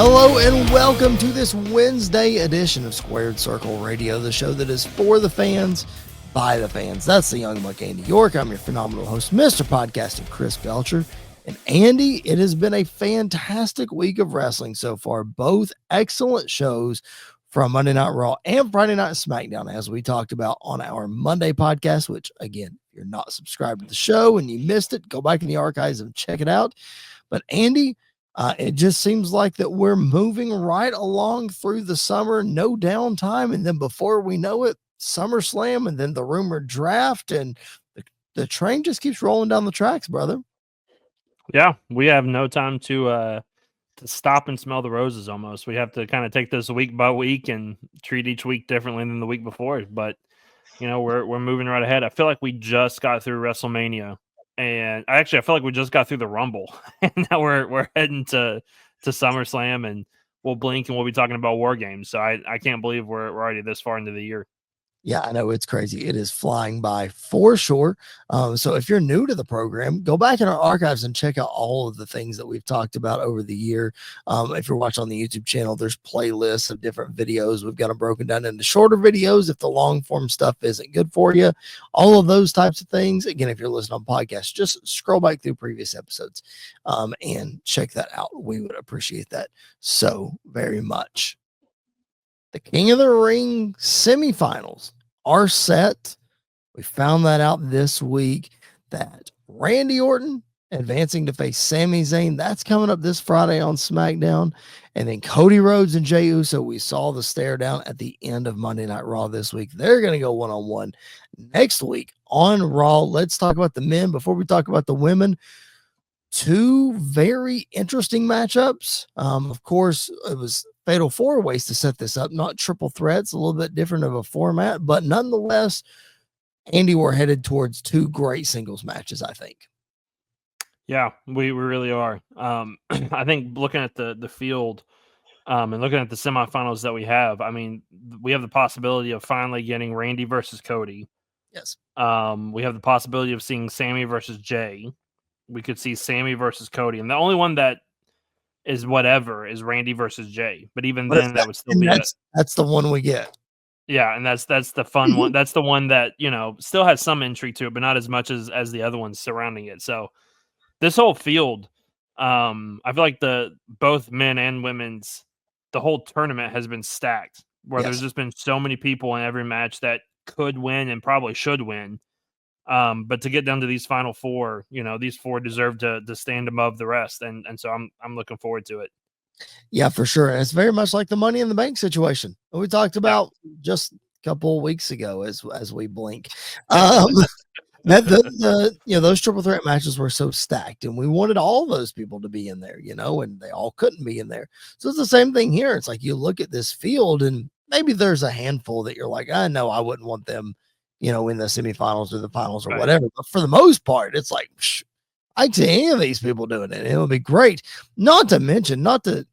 Hello and welcome to this Wednesday edition of Squared Circle Radio, the show that is for the fans, by the fans. That's the Young Buck Andy York. I'm your phenomenal host, Mr. Podcasting Chris Belcher. And Andy, it has been a fantastic week of wrestling so far. Both excellent shows from Monday Night Raw and Friday Night SmackDown, as we talked about on our Monday podcast, which, again, if you're not subscribed to the show and you missed it, go back in the archives and check it out. But Andy, it just seems like that we're moving right along through the summer, no downtime. And then before we know it, SummerSlam and then the rumored draft, and the train just keeps rolling down the tracks, brother. Yeah, we have no time to stop and smell the roses almost. We have to kind of take this week by week and treat each week differently than the week before. But, you know, we're moving right ahead. I feel like we just got through WrestleMania. And I feel like we just got through the Rumble, and now we're heading to SummerSlam, and we'll blink and we'll be talking about War Games. So I can't believe we're already this far into the year. Yeah, I know, it's crazy. It is flying by for sure. So if you're new to the program, go back in our archives and check out all of the things that we've talked about over the year. If you're watching on the YouTube channel, there's playlists of different videos. We've got them broken down into shorter videos if the long form stuff isn't good for you. All of those types of things. Again, if you're listening on podcasts, just scroll back through previous episodes and check that out. We would appreciate that so very much. The King of the Ring semifinals are set. We found that out this week, that Randy Orton advancing to face Sami Zayn. That's coming up this Friday on SmackDown. And then Cody Rhodes and Jey Uso, we saw the stare down at the end of Monday Night Raw this week. They're going to go one-on-one next week on Raw. Let's talk about the men before we talk about the women. Two very interesting matchups. Of course, it was fatal four ways to set this up, not triple threats, a little bit different of a format, but nonetheless, Andy, we're headed towards two great singles matches, I think. Yeah, we really are. I think looking at the field and looking at the semifinals that we have, I mean, we have the possibility of finally getting Randy versus Cody. Yes. We have the possibility of seeing Sami versus Jey. We could see Sami versus Cody, and the only one that is whatever is Randy versus Jey. But even then, that would still be that's the one we get. Yeah, and that's the fun one. That's the one that, you know, still has some intrigue to it, but not as much as the other ones surrounding it. So this whole field, I feel like both men and women's, the whole tournament has been stacked. Where there's just been so many people in every match that could win and probably should win. But to get down to these final four, you know, these four deserve to stand above the rest, and so I'm looking forward to it. Yeah, for sure. And it's very much like the Money in the Bank situation we talked about just a couple of weeks ago as we blink. Those triple threat matches were so stacked, and we wanted all those people to be in there, you know, and they all couldn't be in there. So it's the same thing here. It's like you look at this field, and maybe there's a handful that you're like, I know I wouldn't want them, you know, in the semifinals or the finals or whatever. But for the most part, it's like, I'd see any of these people doing it. It would be great. Not to mention, not to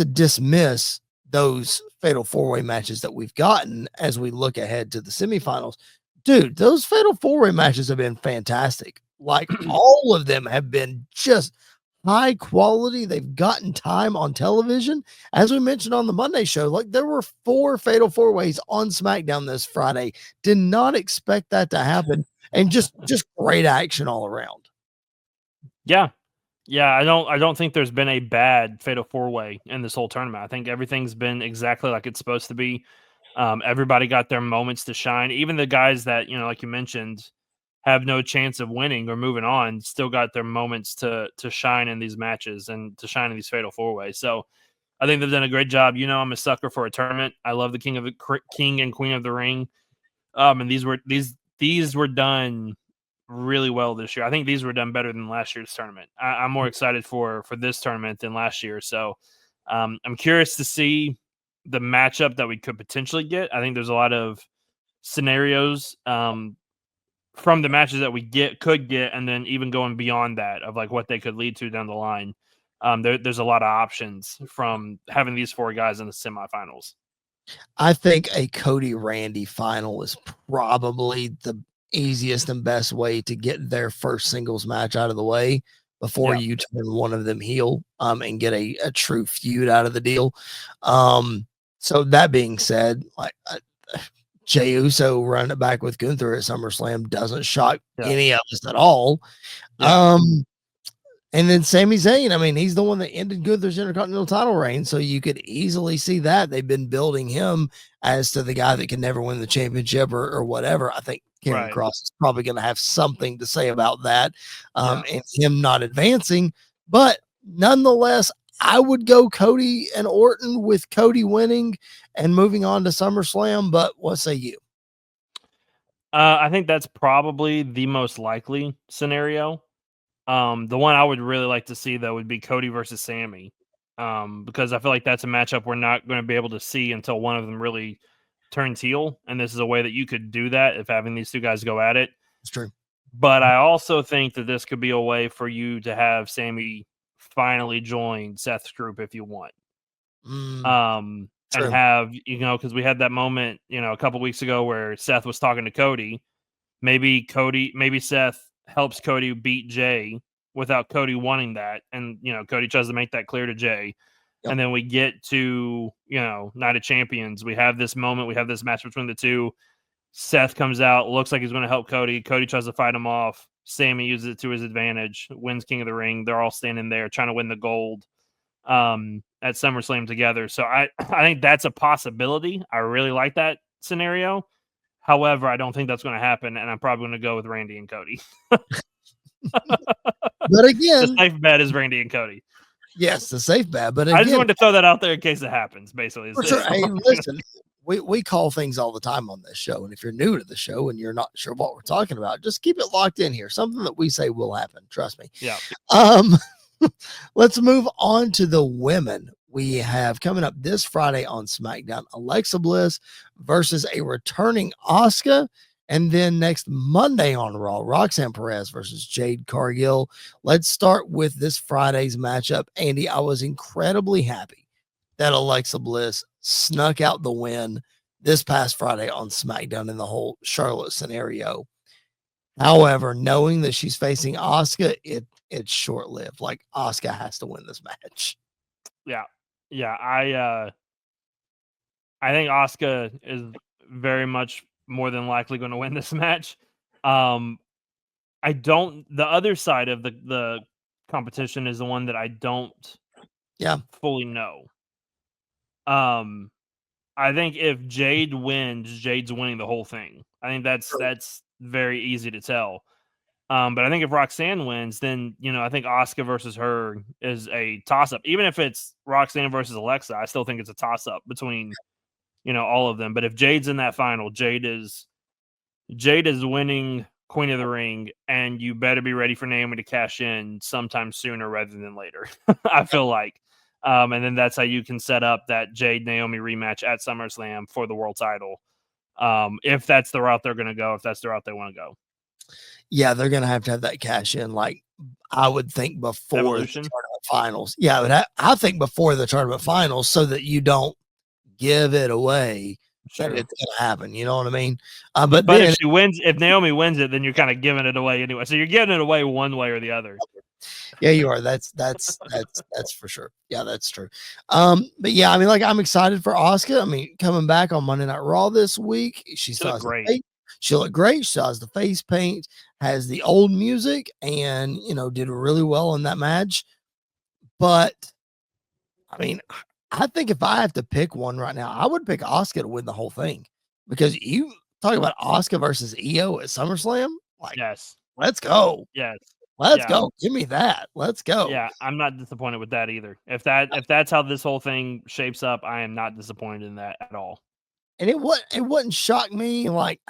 dismiss those fatal four-way matches that we've gotten as we look ahead to the semifinals. Dude, those fatal four-way matches have been fantastic. Like all of them have been just high quality. They've gotten time on television. As we mentioned on the Monday show, like there were 4 fatal four-ways on SmackDown this Friday. Did not expect that to happen. And just great action all around. Yeah. Yeah, I don't think there's been a bad fatal four-way in this whole tournament. I think everything's been exactly like it's supposed to be. Everybody got their moments to shine. Even the guys that, you know, like you mentioned, have no chance of winning or moving on, still got their moments to shine in these matches and to shine in these fatal four-ways. So I think they've done a great job. You know, I'm a sucker for a tournament. I love the King and Queen of the Ring. And these were done really well this year. I think these were done better than last year's tournament. I'm more excited for this tournament than last year. So I'm curious to see the matchup that we could potentially get. I think there's a lot of scenarios from the matches that we could get, and then even going beyond that of like what they could lead to down the line. There's a lot of options from having these 4 guys in the semifinals. I think a Cody Randy final is probably the easiest and best way to get their first singles match out of the way before you turn one of them heel and get a true feud out of the deal. So that being said, like Jey Uso running it back with Gunther at SummerSlam doesn't shock any of us at all. And then Sami Zayn, I mean, he's the one that ended Gunther's Intercontinental title reign, so you could easily see that they've been building him as to the guy that can never win the championship or whatever. I think Karen Cross is probably going to have something to say about that, and him not advancing. But nonetheless, I would go Cody and Orton with Cody winning and moving on to SummerSlam. But what say you? I think that's probably the most likely scenario. The one I would really like to see though would be Cody versus Sammy, because I feel like that's a matchup we're not going to be able to see until one of them really turns heel, and this is a way that you could do that if having these two guys go at it. It's true, but I also think that this could be a way for you to have Sammy finally join Seth's group if you want. And have, because we had that moment, a couple weeks ago where Seth was talking to Cody. Maybe Seth helps Cody beat Jey without Cody wanting that. And, Cody tries to make that clear to Jey. And then we get to, Night of Champions. We have this moment. We have this match between the two. Seth comes out, looks like he's going to help Cody. Cody tries to fight him off. Sammy uses it to his advantage, wins King of the Ring. They're all standing there trying to win the gold at SummerSlam together. So I think that's a possibility. I really like that scenario. However, I don't think that's going to happen, and I'm probably going to go with Randy and Cody. But again, the safe bet is Randy and Cody. Yes, the safe bet. But again, I just wanted to throw that out there in case it happens. Basically, for sure. Hey, listen, we call things all the time on this show, and if you're new to the show and you're not sure what we're talking about, just keep it locked in here. Something that we say will happen. Trust me. Yeah. Let's move on to the women. We have coming up this Friday on SmackDown, Alexa Bliss versus a returning Asuka. And then next Monday on Raw, Roxanne Perez versus Jade Cargill. Let's start with this Friday's matchup. Andy, I was incredibly happy that Alexa Bliss snuck out the win this past Friday on SmackDown in the whole Charlotte scenario. However, knowing that she's facing Asuka, it's short-lived. Like, Asuka has to win this match. Yeah. I think Asuka is very much more than likely going to win this match. The other side of the competition is the one that I don't fully know. I think if Jade wins, Jade's winning the whole thing. I think that's very easy to tell. But I think if Roxanne wins, then, I think Asuka versus her is a toss-up. Even if it's Roxanne versus Alexa, I still think it's a toss-up between, all of them. But if Jade's in that final, Jade is winning Queen of the Ring, and you better be ready for Naomi to cash in sometime sooner rather than later. I feel like. And then that's how you can set up that Jade-Naomi rematch at SummerSlam for the world title. If that's the route they're going to go, if that's the route they want to go. Yeah, they're going to have that cash in, like, I would think before Evolution. the tournament finals. Yeah, but I think before the tournament finals, so that you don't give it away that it's going to happen. You know what I mean? But then, if Naomi wins it, then you're kind of giving it away anyway. So you're giving it away one way or the other. Yeah, you are. That's for sure. Yeah, that's true. But yeah, I mean, like, I'm excited for Asuka. I mean, coming back on Monday Night Raw this week, she looked great. She looked great. She has the face paint, has the old music, and did really well in that match. But I mean, I think if I have to pick one right now, I would pick Asuka to win the whole thing, because you talk about Asuka versus Io at SummerSlam. Like, yes, let's go. Yes. Let's go. Give me that. Let's go. Yeah, I'm not disappointed with that either. If that's how this whole thing shapes up, I am not disappointed in that at all. And it wouldn't shock me. Like,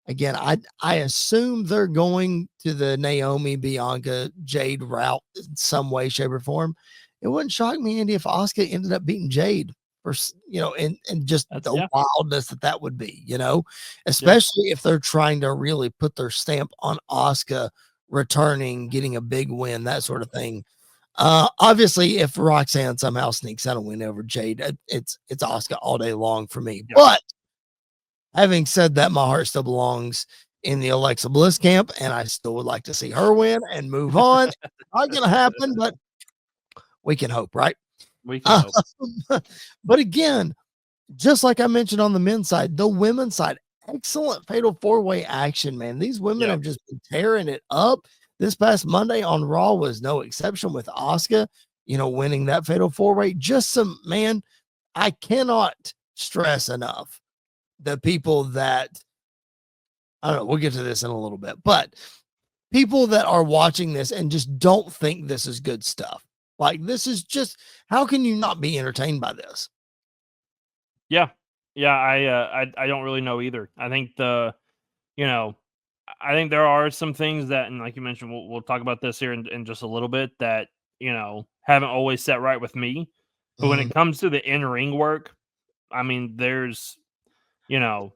again, I assume they're going to the Naomi, Bianca, Jade route in some way, shape, or form. It wouldn't shock me, Andy, if Asuka ended up beating Jade for, and just the wildness that would be, especially if they're trying to really put their stamp on Asuka returning, getting a big win, that sort of thing. Obviously, if Roxanne somehow sneaks out a win over Jade, it's Asuka all day long for me. But having said that, my heart still belongs in the Alexa Bliss camp, and I still would like to see her win and move on. Not going to happen, but we can hope, right? We can hope. But again, just like I mentioned on the men's side, the women's side, excellent fatal four-way action, man. These women have just been tearing it up. This past Monday on Raw was no exception with Asuka, winning that fatal four-way. Just some, man, I cannot stress enough the people that, I don't know, we'll get to this in a little bit, but people that are watching this and just don't think this is good stuff. Like, this is just, how can you not be entertained by this? Yeah. Yeah, I don't really know either. I think you know, I think there are some things that, and like you mentioned, we'll talk about this here in just a little bit, that, haven't always set right with me. But when Mhm. it comes to the in-ring work, I mean, you know,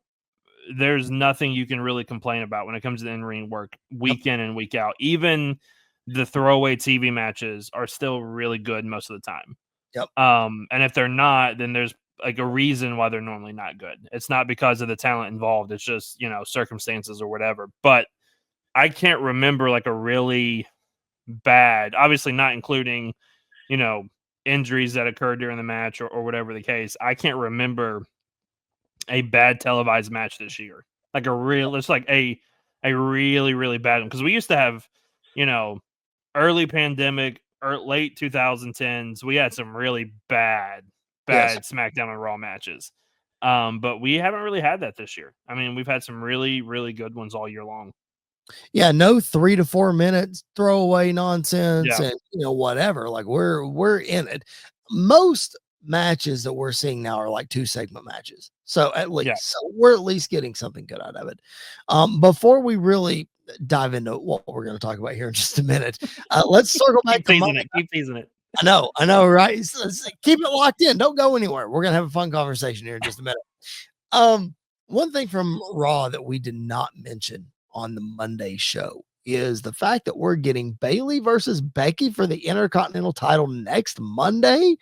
there's nothing you can really complain about when it comes to the in-ring work Yep. week in and week out. Even the throwaway TV matches are still really good most of the time. Yep. And if they're not, then there's like a reason why they're normally not good. It's not because of the talent involved. It's just, circumstances or whatever. But I can't remember like a really bad, obviously not including, you know, injuries that occurred during the match or whatever the case. I can't remember a bad televised match this year. Like it's like a really, really bad one. Because we used to have, you know, early pandemic or late 2010s, we had some really Yes. bad SmackDown and Raw matches. But we haven't really had that this year. I mean, we've had some really, really good ones all year long. Yeah, no 3 to 4 minutes throwaway nonsense Yeah. and, whatever. Like, we're in it. Most matches that we're seeing now are like 2 segment matches. So at Yeah. least, we're at least getting something good out of it. Before we really dive into what we're going to talk about here in just a minute, let's circle back Keep to teasing Monday. it. Keep teasing it. I know, right? Keep it locked in. Don't go anywhere. We're gonna have a fun conversation here in just a minute. One thing from Raw that we did not mention on the Monday show is the fact that we're getting Bailey versus Becky for the Intercontinental title next Monday.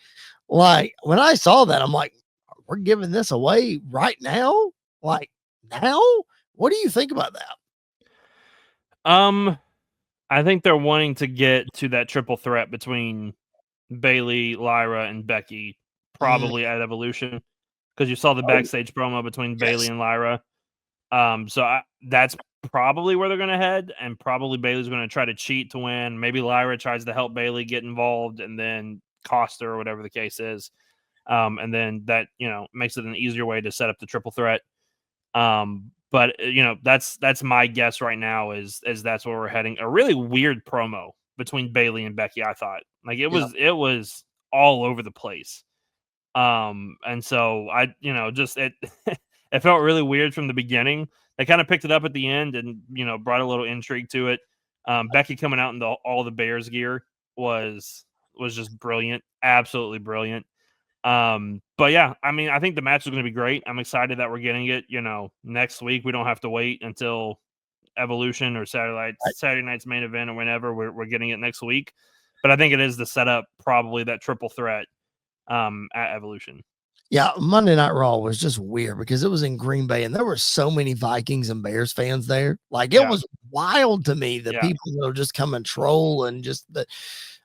Like, when I saw that, I'm like, we're giving this away right now? Like, now? What do you think about that? I think they're wanting to get to that triple threat between Bailey, Lyra, and Becky, Mm, probably at Evolution, because you saw the oh, backstage promo between Bailey yes. and Lyra. That's probably where they're going to head, and probably Bailey's going to try to cheat to win. Maybe Lyra tries to help Bailey get involved, and then cost her or whatever the case is. And then that makes it an easier way to set up the triple threat. But that's my guess right now is that's where we're heading. A really weird promo between Bailey and Becky. I thought like it was all over the place. And so I, just it it felt really weird from the beginning. They kind of picked it up at the end and brought a little intrigue to it. Becky coming out in all the Bears gear was just brilliant, absolutely brilliant. But yeah, I mean, I think the match is going to be great. I'm excited that we're getting it. Next week we don't have to wait until Evolution or Saturday night's main event or whenever we're getting it next week. But I think it is the setup, probably that triple threat at Evolution. Yeah, Monday Night Raw was just weird because it was in Green Bay and there were so many Vikings and Bears fans there. Like, it Yeah, was wild to me, the yeah, people that will just come and troll and just oh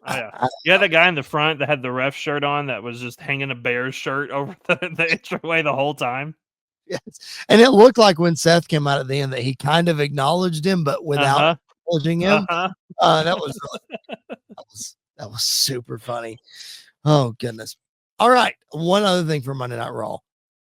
yeah. I don't You had know. that guy in the front that had the ref shirt on that was just hanging a Bears shirt over the entryway the whole time. Yes. And it looked like when Seth came out at the end that he kind of acknowledged him, but Uh without huh. acknowledging Uh him. huh. That was really, that was super funny. Oh goodness. All right. One other thing for Monday Night Raw.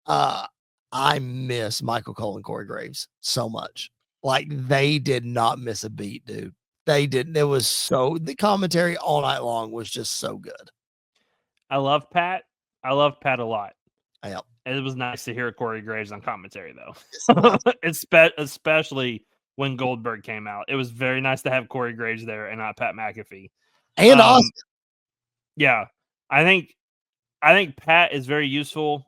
Uh, I miss Michael Cole and Corey Graves so much. Like, they did not miss a beat, dude. They didn't. It was the commentary all night long was just so good. I love Pat. I love Pat a lot. Yeah, It was nice to hear Corey Graves on commentary, though. yes, it was. Especially when Goldberg came out. It was very nice to have Corey Graves there and not Pat McAfee. And Um, Austin. yeah, I think Pat is very useful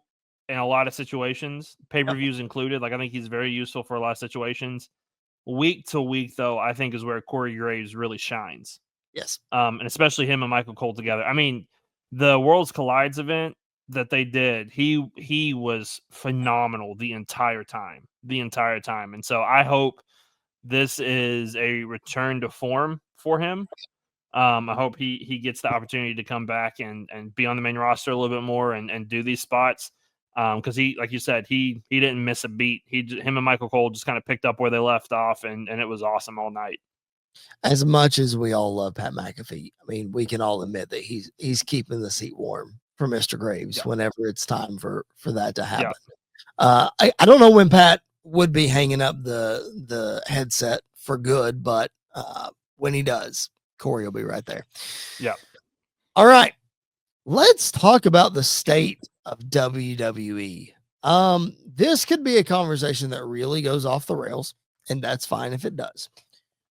in a lot of situations, Yep. pay-per-views included. Like, I think he's very useful for a lot of situations. Week to week, though, I think is where Corey Graves really shines. Yes. And especially him and Michael Cole together. I mean, the Worlds Collides event that they did, he was phenomenal the entire time, and so I hope this is a return to form for him. I hope he gets the opportunity to come back and be on the main roster a little bit more and do these spots. Because he, like you said, he didn't miss a beat. Him and Michael Cole just kind of picked up where they left off, and it was awesome all night. As much as we all love Pat McAfee, I mean, we can all admit that he's keeping the seat warm for Mr. Graves whenever it's time for that to happen. I don't know when Pat would be hanging up the headset for good, but when he does, Corey will be right there. Yeah. All right. Let's talk about the state of WWE. This could be a conversation that really goes off the rails, and that's fine if it does.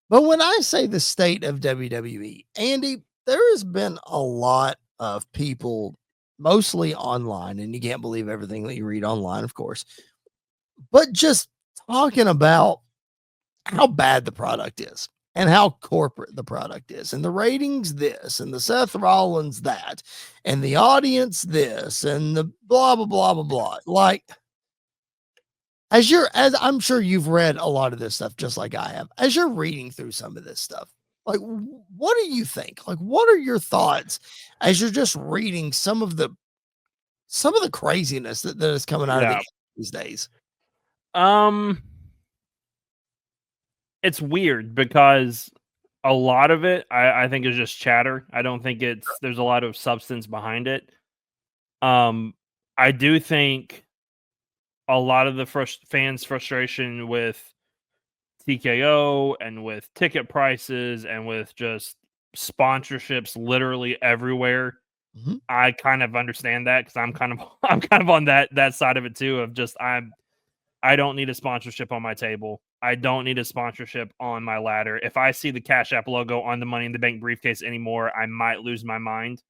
But when I say the state of WWE, Andy, there has been a lot of people, mostly online, and you can't believe everything that you read online, of course, but just talking about how bad the product is and how corporate the product is, and the ratings this, and the Seth Rollins that, and the audience this, and the blah, blah, blah, blah, blah. Like, as I'm sure you've read a lot of this stuff just like I have, as you're reading through some of this stuff, like, what do you think? Like, what are your thoughts as you're just reading some of the craziness that is coming out of these days? It's weird because a lot of it I think is just chatter. I don't think there's a lot of substance behind it. I do think a lot of the fans' frustration with TKO and with ticket prices and with just sponsorships literally everywhere. Mhm. I kind of understand that because I'm kind of on that side of it too. Of just I don't need a sponsorship on my table. I don't need a sponsorship on my ladder. If I see the Cash App logo on the Money in the Bank briefcase anymore, I might lose my mind.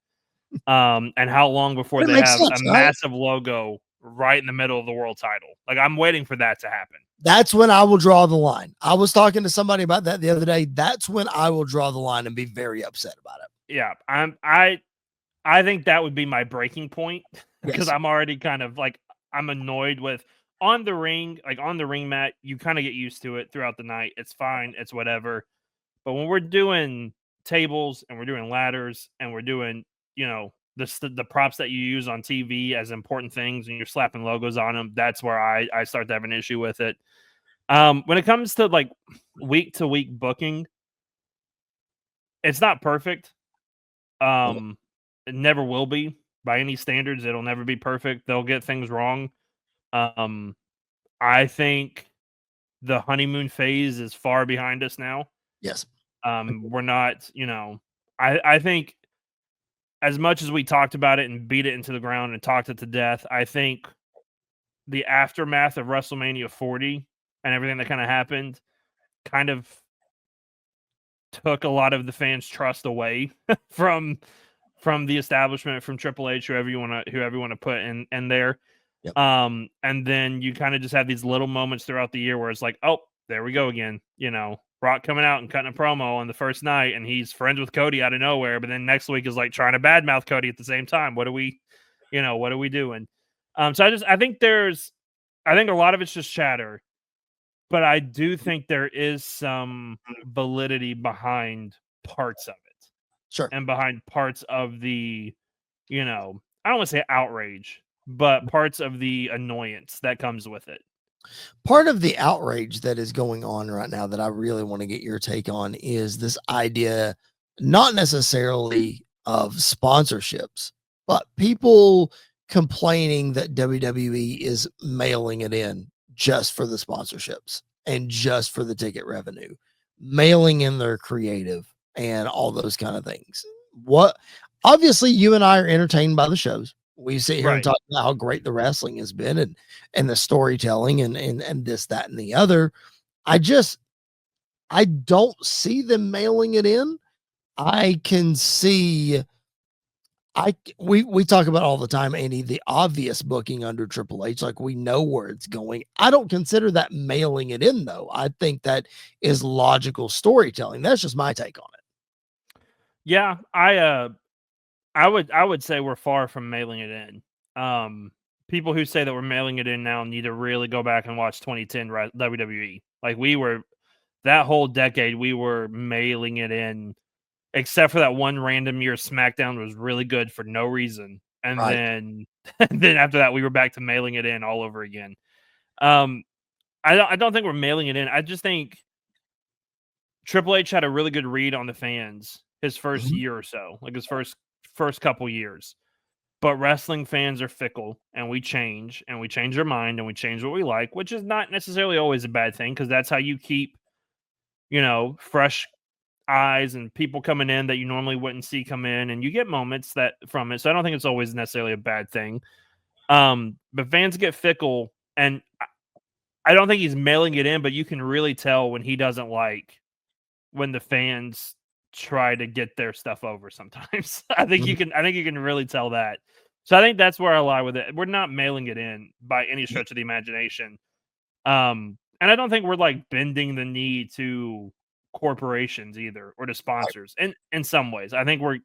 And how long before It they makes have sense, a right? massive logo right in the middle of the world title? Like, I'm waiting for that to happen. That's when I will draw the line. I was talking to somebody about that the other day. That's when I will draw the line and be very upset about it. Yeah, I think that would be my breaking point because Yes. I'm already kind of like I'm annoyed with on the ring, like on the ring mat, you kind of get used to it throughout the night. It's fine, it's whatever. But when we're doing tables and we're doing ladders and we're doing, the props that you use on TV as important things and you're slapping logos on them, that's where I start to have an issue with it. When it comes to like week to week booking, it's not perfect. It never will be by any standards. It'll never be perfect. They'll get things wrong. Um, I think the honeymoon phase is far behind us now. Yes. We're not, I think as much as we talked about it and beat it into the ground and talked it to death, I think the aftermath of WrestleMania 40 and everything that kind of happened kind of took a lot of the fans' trust away from the establishment, from Triple H, whoever you want to put in there. Yep. And then you kind of just have these little moments throughout the year where it's like, oh, there we go again. Brock coming out and cutting a promo on the first night, and he's friends with Cody out of nowhere. But then next week is like trying to badmouth Cody at the same time. What are we doing? So I think a lot of it's just chatter, but I do think there is some validity behind parts of it. Sure. And behind parts of the, I don't want to say outrage, but parts of the annoyance that comes with it. Part of the outrage that is going on right now that I really want to get your take on is this idea, not necessarily of sponsorships, but people complaining that WWE is mailing it in just for the sponsorships and just for the ticket revenue, mailing in their creative and all those kind of things. What obviously you and I are entertained by the shows. We sit here and talk about how great the wrestling has been and the storytelling and this, that, and the other. I don't see them mailing it in. I can see we talk about all the time, Andy, the obvious booking under Triple H, like we know where it's going. I don't consider that mailing it in though. I think that is logical storytelling. That's just my take on it. Yeah, I would say we're far from mailing it in. People who say that we're mailing it in now need to really go back and watch 2010 WWE. Like that whole decade we were mailing it in, except for that one random year SmackDown was really good for no reason, and Right. then and then after that we were back to mailing it in all over again. Um, I don't think we're mailing it in. I just think Triple H had a really good read on the fans his first Mhm. year or so, like his first couple years. But wrestling fans are fickle, and we change our mind, and we change what we like, which is not necessarily always a bad thing because that's how you keep, fresh eyes and people coming in that you normally wouldn't see come in, and you get moments that from it. So I don't think it's always necessarily a bad thing. But fans get fickle, and I don't think he's mailing it in, but you can really tell when he doesn't like when the fans try to get their stuff over sometimes. Mhm. I think you can really tell that. So I think that's where I lie with it. We're not mailing it in by any Yeah. stretch of the imagination. And I don't think we're like bending the knee to corporations either or to Right. sponsors. And in some ways, I think we're,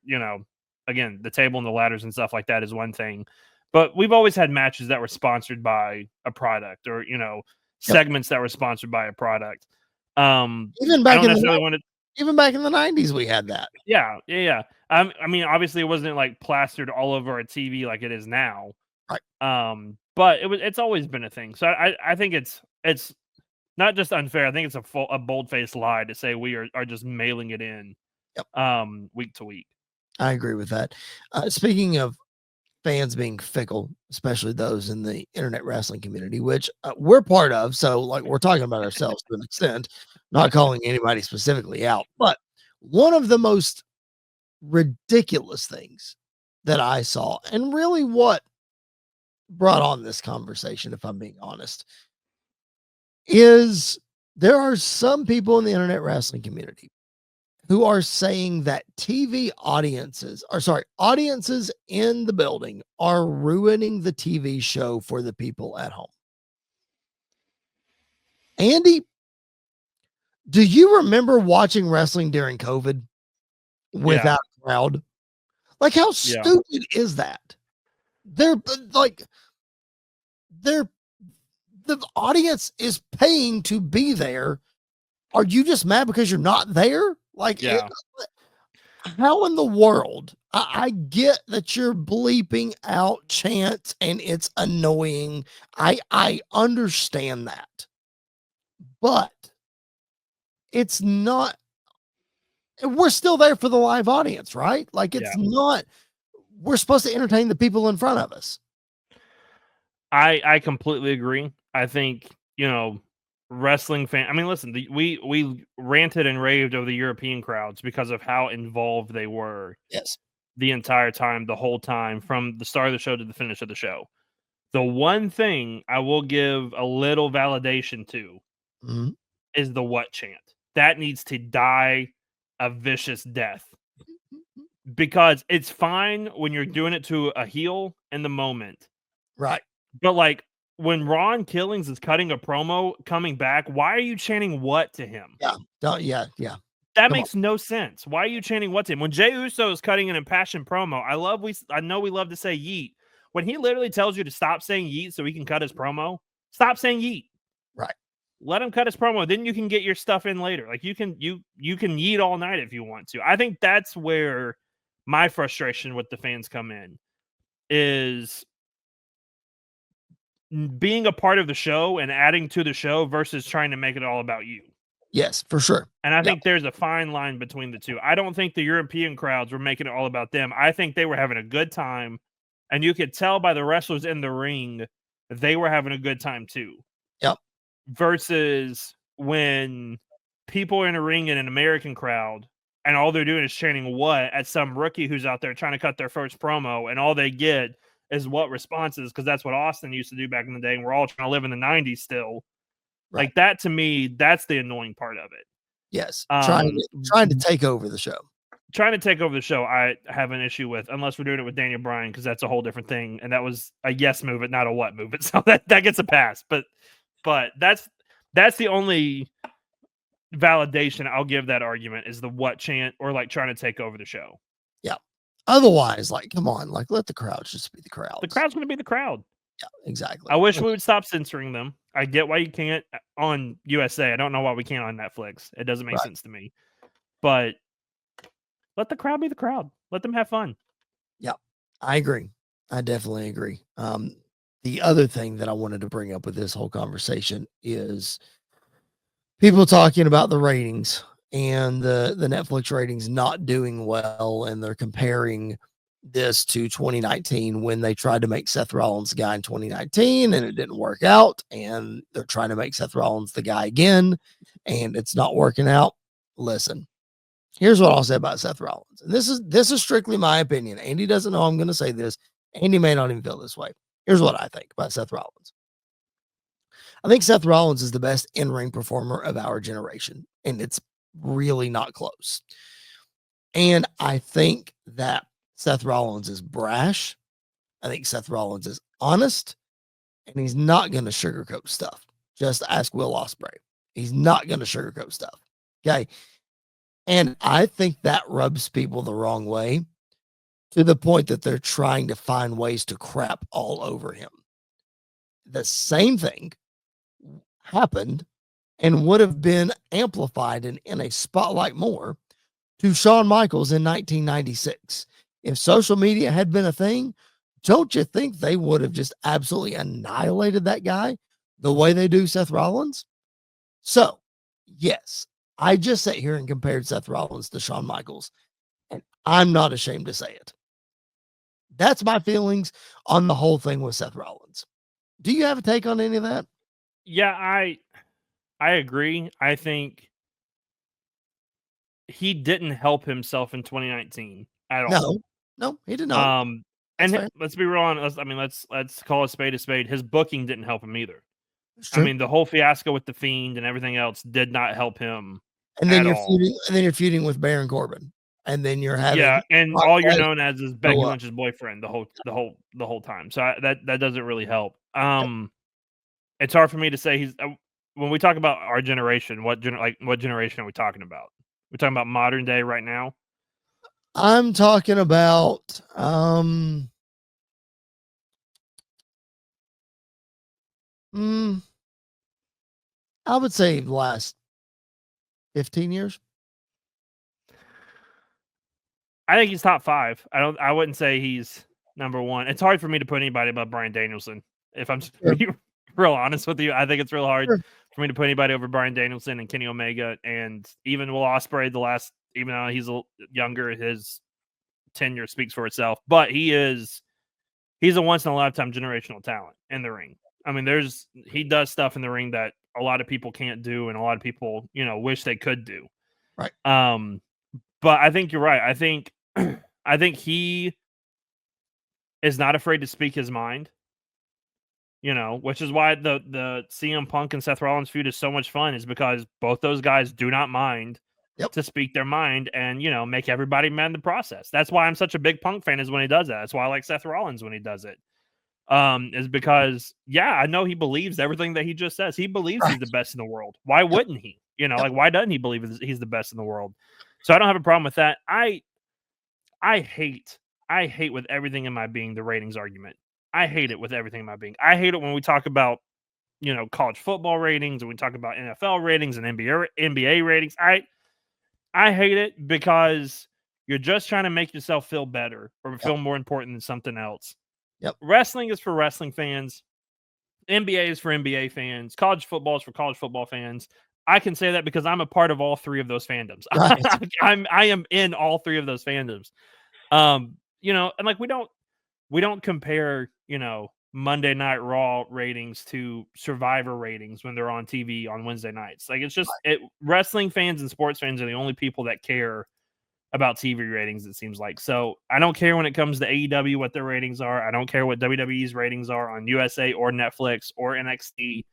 again, the table and the ladders and stuff like that is one thing. But we've always had matches that were sponsored by a product or, Yep. segments that were sponsored by a product. Um, Even I back don't in the necessarily want to. even back in the 90s, we had that. Yeah, yeah, yeah. I mean, obviously, it wasn't like plastered all over a TV like it is now. Right. But it's always been a thing. So I think it's not just unfair. I think it's a bold faced lie to say we are just mailing it in Yep. week to week. I agree with that. Speaking of fans being fickle, especially those in the internet wrestling community, which we're part of. So, like, we're talking about ourselves to an extent, not calling anybody specifically out. But one of the most ridiculous things that I saw, and really what brought on this conversation, if I'm being honest, is there are some people in the internet wrestling community who are saying that TV audiences, or sorry, audiences in the building are ruining the TV show for the people at home. Andy, do you remember watching wrestling during COVID Yeah, without a crowd? Like, how yeah, stupid is that? They're like, they're the audience is paying to be there. Are you just mad because you're not there? Like, yeah. how in the world? I get that you're bleeping out chants and it's annoying. I understand that, but it's not. We're still there for the live audience, right? Like, it's Yeah. not. We're supposed to entertain the people in front of us. I completely agree. I think, wrestling fan I mean, listen, we ranted and raved over the European crowds because of how involved they were Yes. the entire time, the whole time, from the start of the show to the finish of the show. The one thing I will give a little validation to Mhm. is the what chant. That needs to die a vicious death because it's fine when you're doing it to a heel in the moment. Right. But like when Ron Killings is cutting a promo coming back, why are you chanting what to him? Yeah. Don't. Yeah. Yeah. That Come on. makes no sense. Why are you chanting what to him? When Jey Uso is cutting an impassioned promo, I know we love to say yeet. When he literally tells you to stop saying yeet so he can cut his promo, stop saying yeet. Right. Let him cut his promo. Then you can get your stuff in later. Like you can yeet all night if you want to. I think that's where my frustration with the fans come in is being a part of the show and adding to the show versus trying to make it all about you. Yes, for sure. And I Yep. think there's a fine line between the two. I don't think the European crowds were making it all about them. I think they were having a good time, and you could tell by the wrestlers in the ring they were having a good time too. Yep. Versus when people are in a ring in an American crowd and all they're doing is chanting what at some rookie who's out there trying to cut their first promo, and all they get is what responses because that's what Austin used to do back in the day, and we're all trying to live in the '90s still. Right. Like that to me, that's the annoying part of it. Yes. Um, Trying to take over the show. Trying to take over the show, I have an issue with, unless we're doing it with Daniel Bryan because that's a whole different thing, and that was a yes move, it not a what move. It so that gets a pass, but that's the only validation I'll give that argument is the what chant or like trying to take over the show. Yeah. Otherwise, like, come on, like, let the crowds just be the The crowds. crowd's going to be the crowd. Yeah, exactly. I wish we would stop censoring them. I get why you can't on USA. I don't know why we can't on Netflix. It doesn't make Right. sense to me. But let the crowd be the crowd. Let them have fun. Yeah, I agree. I definitely agree. The other thing that I wanted to bring up with this whole conversation is people talking about the ratings and the Netflix ratings not doing well, and they're comparing this to 2019 when they tried to make Seth Rollins the guy in 2019 and it didn't work out, and they're trying to make Seth Rollins the guy again and it's not working out. Listen, here's what I'll say about Seth Rollins. And this is strictly my opinion. Andy doesn't know I'm going to say this. Andy may not even feel this way. Here's what I think about Seth Rollins. I think Seth Rollins is the best in-ring performer of our generation, and it's really not close. And I think that Seth Rollins is brash. I think Seth Rollins is honest, and he's not going to sugarcoat stuff. Just ask Will Ospreay. He's not going to sugarcoat stuff. Okay. And I think that rubs people the wrong way to the point that they're trying to find ways to crap all over him. The same thing happened and would have been amplified in a spotlight more to Shawn Michaels in 1996. If social media had been a thing, don't you think they would have just absolutely annihilated that guy the way they do Seth Rollins? So, yes, I just sat here and compared Seth Rollins to Shawn Michaels, and I'm not ashamed to say it. That's my feelings on the whole thing with Seth Rollins. Do you have a take on any of that? Yeah, I agree. I think he didn't help himself in 2019 at all. No, no, he did not. That's And fair. let's be real honest. I mean, let's call a spade a spade. His booking didn't help him either. It's I true. mean, the whole fiasco with the Fiend and everything else did not help him And then at you're all. feuding with Baron Corbin, and then you're Yeah, having and Brock all you're Lesnar known as is show Becky up. Lynch's boyfriend the whole time. So that doesn't really help. Yep. It's hard for me to say he's when we talk about our generation. What generation are we talking about? We're talking about modern day right now. I'm talking about mm, I would say the last 15 years. I think he's top 5. I wouldn't say he's number 1. It's hard for me to put anybody above Bryan Danielson. If I'm just Sure, be real honest with you, I think it's real hard sure. for me to put anybody over Bryan Danielson and Kenny Omega and even Will Ospreay. Even though he's younger, his tenure speaks for itself. But he's a once in a lifetime generational talent in the ring. I mean, he does stuff in the ring that a lot of people can't do, and a lot of people wish they could do. Right. Um, but I think you're right. I think he is not afraid to speak his mind, which is why the CM Punk and Seth Rollins feud is so much fun, is because both those guys do not mind Yep. to speak their mind and, make everybody mad in the process. That's why I'm such a big Punk fan, is when he does that. That's why I like Seth Rollins when he does it. Is because, yeah, I know he believes everything that he just says. He believes he's Right. the best in the world. Why Yep. wouldn't he? Yep. Like, why doesn't he believe he's the best in the world? So I don't have a problem with that. I hate with everything in my being the ratings argument. I hate it with everything in my being. I hate it when we talk about, college football ratings and we talk about NFL ratings and NBA ratings. I hate it because you're just trying to make yourself feel better or Yep. feel more important than something else. Yep. Wrestling is for wrestling fans. NBA is for NBA fans. College football is for college football fans. I can say that because I'm a part of all 3 of those fandoms. Right. I am in all 3 of those fandoms. And like we don't compare, Monday Night Raw ratings to Survivor ratings when they're on TV on Wednesday nights. Like it's just wrestling fans and sports fans are the only people that care about TV ratings, it seems like. So I don't care when it comes to AEW what their ratings are. I don't care what WWE's ratings are on USA or Netflix or NXT.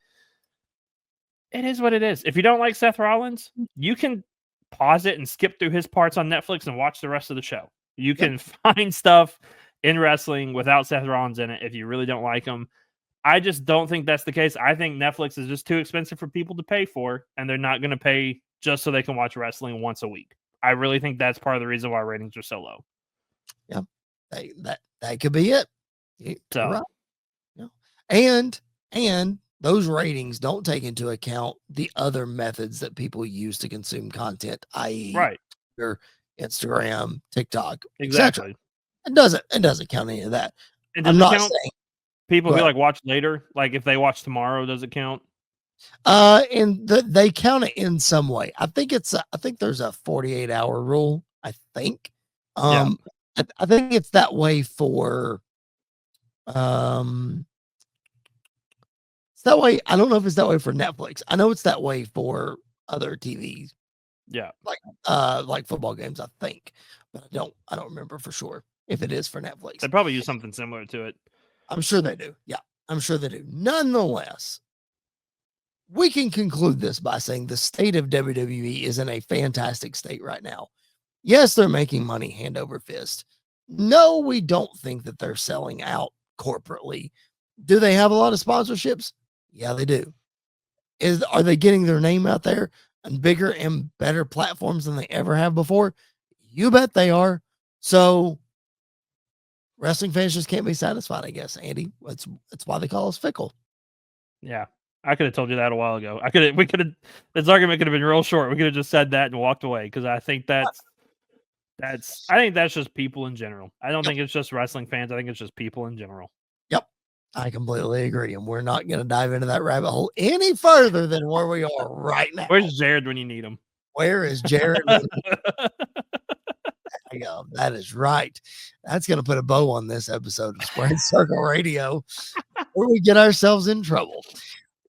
It is what it is. If you don't like Seth Rollins, you can pause it and skip through his parts on Netflix and watch the rest of the show. You Yep. can find stuff in wrestling without Seth Rollins in it if you really don't like him. I just don't think that's the case. I think Netflix is just too expensive for people to pay for, and they're not going to pay just so they can watch wrestling once a week. I really think that's part of the reason why ratings are so low. Yeah. That could be it. You're So right. Yeah. And those ratings don't take into account the other methods that people use to consume content, i.e., Right. your Instagram, TikTok, etc. Exactly. It doesn't count any of that. And I'm does it not count saying people go who, ahead. like, watch later? Like, if they watch tomorrow, does it count? And they count it in some way. I think there's a 48-hour rule, I think. Yeah. Um, I think it's that way for um it's that way. I don't know if it's that way for Netflix. I know it's that way for other TVs, Yeah. like football games, I think. But I don't remember for sure if it is for They Netflix. probably use something similar to it. I'm sure they do. Yeah, I'm sure they do. Nonetheless, we can conclude this by saying the state of WWE is in a fantastic state right now. Yes, they're making money hand over fist. No, we don't think that they're selling out corporately. Do they have a lot of sponsorships? Yeah, they do. Are they getting their name out there on bigger and better platforms than they ever have before? You bet they are. So wrestling fans just can't be satisfied, I guess, Andy. That's why they call us fickle. Yeah. I could have told you that a while ago. We could have this argument could have been real short. We could have just said that and walked away because I think I think that's just people in general. I don't Yep. think it's just wrestling fans. I think it's just people in general. Yep. I completely agree. And we're not going to dive into that rabbit hole any further than where we are right now. Where's Jared when you need him? Where is Jared? That is right. That's going to put a bow on this episode of Squared Circle Radio where we get ourselves in trouble.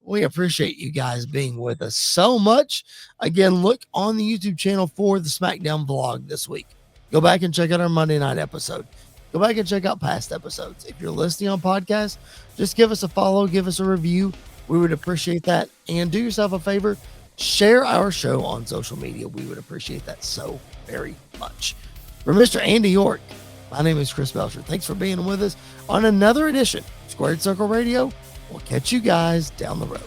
We appreciate you guys being with us so much. Again, look on the YouTube channel for the SmackDown vlog this week. Go back and check out our Monday night episode. Go back and check out past episodes. If you're listening on podcast, just give us a follow, give us a review. We would appreciate that. And do yourself a favor, share our show on social media. We would appreciate that so very much. For Mr. Andy York, my name is Chris Belcher. Thanks for being with us on another edition of Squared Circle Radio. We'll catch you guys down the road.